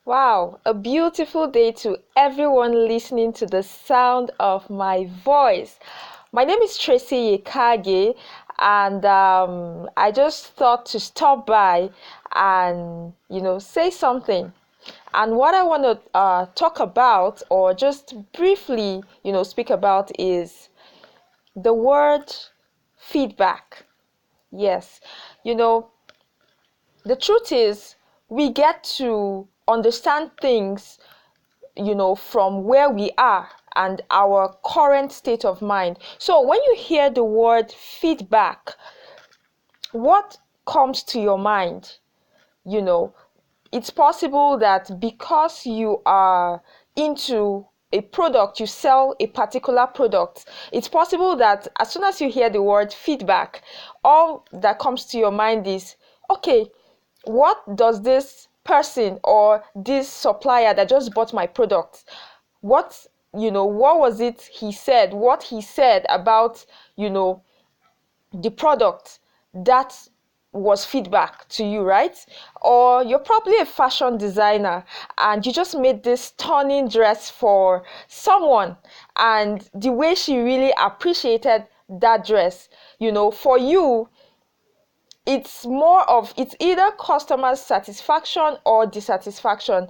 Wow, a beautiful day to everyone listening to the sound of my voice. My name is Tracy Yekage, and I just thought to stop by and say something. And what I want to talk about, or just briefly speak about, is the word feedback. Yes, you know the truth is we get to understand things from where we are and our current state of mind. So when you hear the word feedback, what comes to your mind? You know, it's possible that because you are into a product, you sell a particular product, it's possible that as soon as you hear the word feedback, all that comes to your mind is, okay, what does this person or this supplier that just bought my product, what was it what he said about the product that was feedback to you, right? Or you're probably a fashion designer and you just made this stunning dress for someone, and the way she really appreciated that dress, for you it's either customer satisfaction or dissatisfaction.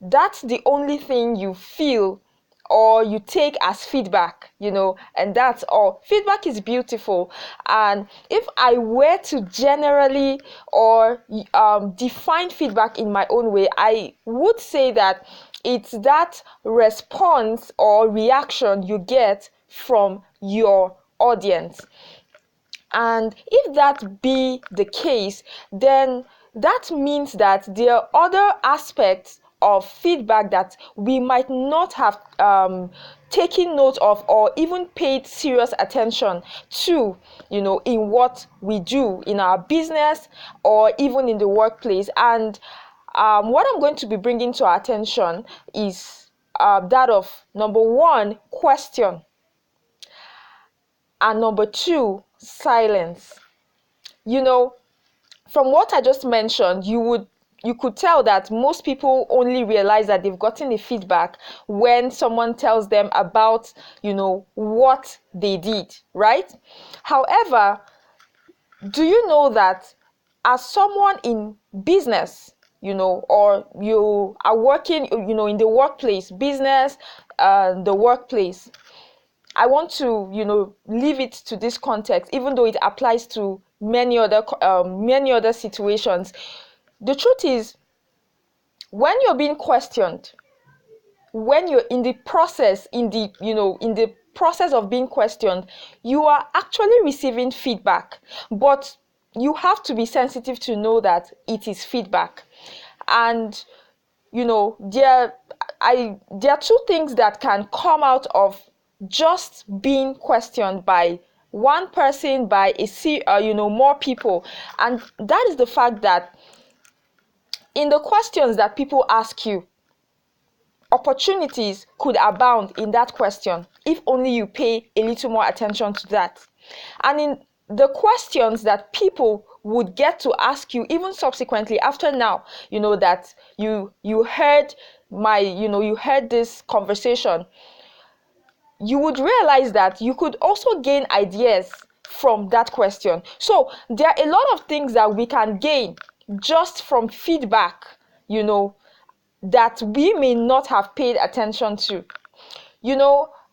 That's the only thing you feel or you take as feedback, and that's all. Feedback is beautiful. And if I were to generally or define feedback in my own way, I would say that it's that response or reaction you get from your audience. And if that be the case, then that means that there are other aspects of feedback that we might not have taken note of or even paid serious attention to, in what we do in our business or even in the workplace. And what I'm going to be bringing to our attention is that of number one, question, and number two, silence. From what I just mentioned, you could tell that most people only realize that they've gotten a feedback when someone tells them about what they did, right? However, do you know that as someone in business, or you are working in the workplace, business, the workplace, I want to, leave it to this context, even though it applies to many other situations. The truth is, when you're being questioned, when you're in the process, in the process of being questioned, you are actually receiving feedback. But you have to be sensitive to know that it is feedback. And there are two things that can come out of just being questioned by one person, by more people. And that is the fact that in the questions that people ask you, opportunities could abound in that question if only you pay a little more attention to that. And in the questions that people would get to ask you even subsequently after now, that you heard you heard this conversation, you would realize that you could also gain ideas from that question. So there are a lot of things that we can gain just from feedback, that we may not have paid attention to.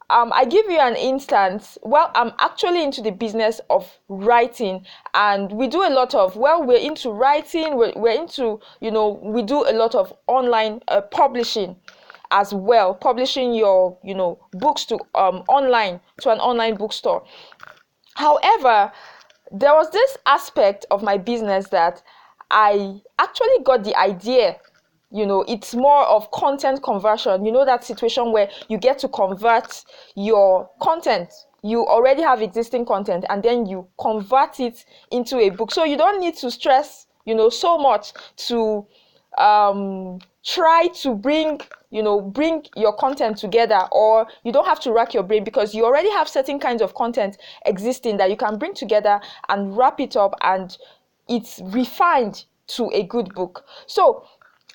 I give you an instance. Well, I'm actually into the business of writing, and we do a lot of, we're into writing, we're into, we do a lot of online publishing as well, publishing your, books to online, to an online bookstore. However, there was this aspect of my business that I actually got the idea. It's more of content conversion. That situation where you get to convert your content. You already have existing content and then you convert it into a book. So you don't need to stress, so much to try to bring your content together, or you don't have to rack your brain because you already have certain kinds of content existing that you can bring together and wrap it up, and it's refined to a good book. So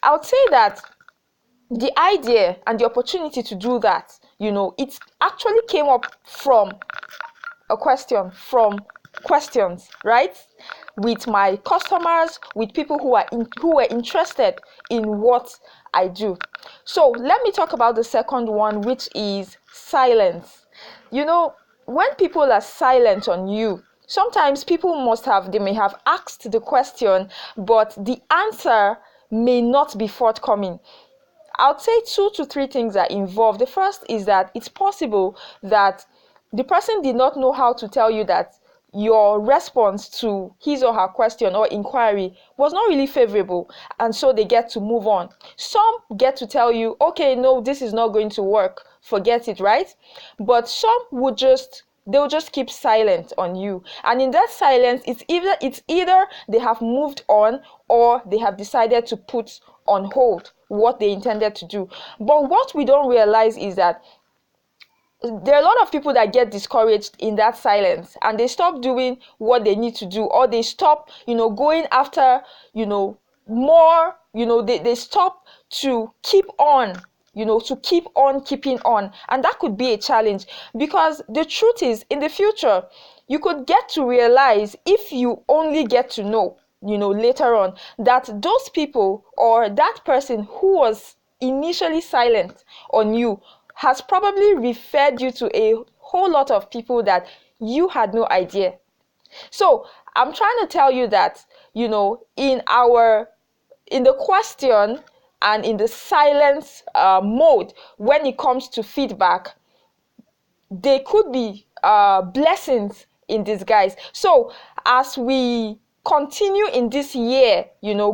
I would say that the idea and the opportunity to do that, it actually came up from from questions, right? With my customers, with people who were interested in what I do. So let me talk about the second one, which is silence. When people are silent on you, sometimes they may have asked the question, but the answer may not be forthcoming. I'd say 2 to 3 things are involved. The first is that it's possible that the person did not know how to tell you that your response to his or her question or inquiry was not really favorable, and so they get to move on. Some get to tell you, okay, no, this is not going to work, forget it, right? But some they'll just keep silent on you, and in that silence, it's either they have moved on or they have decided to put on hold what they intended to do. But what we don't realize is that there are a lot of people that get discouraged in that silence, and they stop doing what they need to do, or they stop going after more. They stop to keep on, keeping on. And that could be a challenge, because the truth is, in the future, you could get to realize, if you only get to know later on, that those people or that person who was initially silent on you has probably referred you to a whole lot of people that you had no idea. So I'm trying to tell you that, in the question and in the silence mode, when it comes to feedback, they could be blessings in disguise. So as we continue in this year,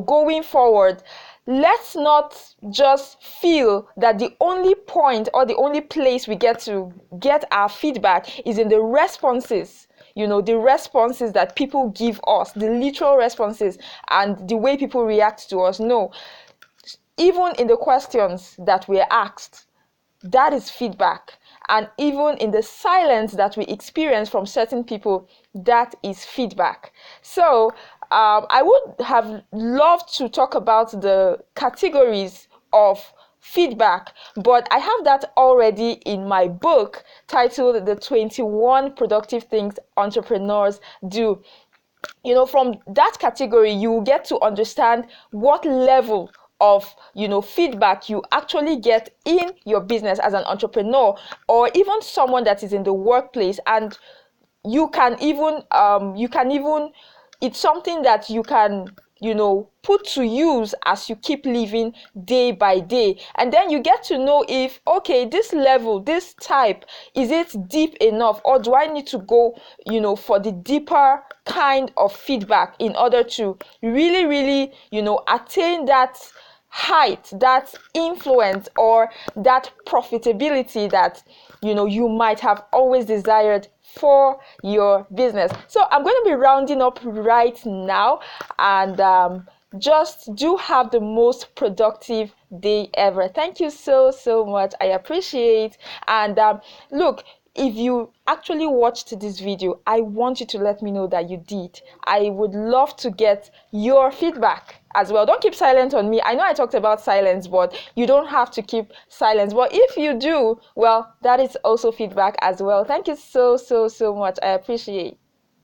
going forward, let's not just feel that the only point or the only place we get to get our feedback is in the responses, the responses that people give us, the literal responses, and the way people react to us. No, even in the questions that we're asked, that is feedback. And even in the silence that we experience from certain people, that is feedback. So I would have loved to talk about the categories of feedback, but I have that already in my book titled The 21 Productive Things Entrepreneurs Do. From that category, you will get to understand what level of feedback you actually get in your business as an entrepreneur, or even someone that is in the workplace. And you can even it's something that you can put to use as you keep living day by day. And then you get to know if, okay, this level, this type, is it deep enough, or do I need to go for the deeper kind of feedback in order to really, really attain that height, that influence, or that profitability that you might have always desired for your business. So I'm going to be rounding up right now, and just do have the most productive day ever. Thank you so much. I appreciate. And look, if you actually watched this video, I want you to let me know that you did. I would love to get your feedback as well. Don't keep silent on me. I know I talked about silence, but you don't have to keep silence. But if you do, well, that is also feedback as well. Thank you so much. I appreciate.